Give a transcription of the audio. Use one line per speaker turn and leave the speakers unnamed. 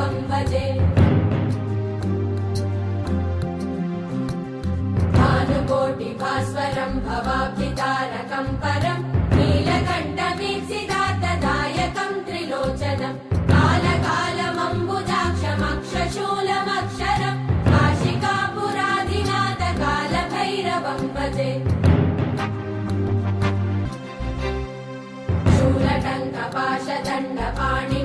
भैरवं भजे भानुकोटिभास्वरं भवाब्धितारकं परं नीलकण्ठवीप्सितार्थदायकं त्रिलोचनं कालकालमम्बुजाक्षमक्षशूलमक्षरं काशिकापुराधिनाथकालभैरवं भजे शूलटङ्कपाशदण्डपाणि